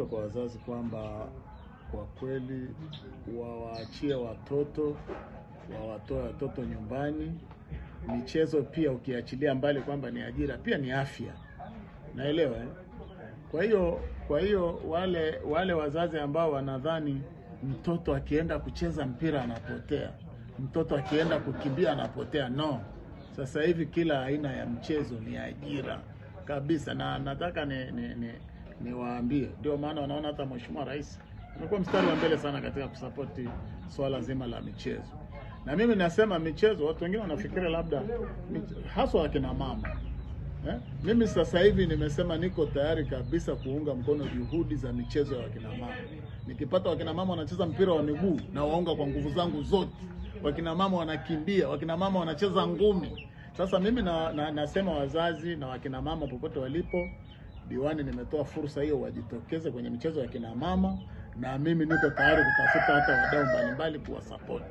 wito kwa wazazi kwamba kwa kweli wawaachie watoto, wawatoe watoto nyumbani. Michezo pia ukiachilia mbali kwamba ni ajira, pia ni afya. Naelewa eh? Kwa hiyo wale wazazi ambao wanadhani mtoto akienda kucheza mpira anapotea, mtoto akienda kukimbia anapotea, no. Sasa hivi kila aina ya mchezo ni ajira kabisa, na nataka niwaambie, ndio maana wanaona hata Mheshimiwa Rais amekuwa mstari wa mbele sana katika kusapoti swala zima la michezo. Na mimi nasema michezo, watu wengine wanafikiria labda haswa akina mama. Mimi sasa hivi nimesema niko tayari kabisa kuunga mkono juhudi za michezo ya wakina mama. Nikipata wakina mama wanacheza mpira wa miguu na waunga kwa nguvu zangu zote. Wakina mama wanakimbia, wakina mama wanacheza ngumi. Sasa mimi nasema wazazi na wakina mama popote walipo, diwani nimetoa fursa hiyo wajitokeze kwenye michezo ya kina mama, na mimi niko tayari kutafuta hata wadau mbalimbali kuwasupport.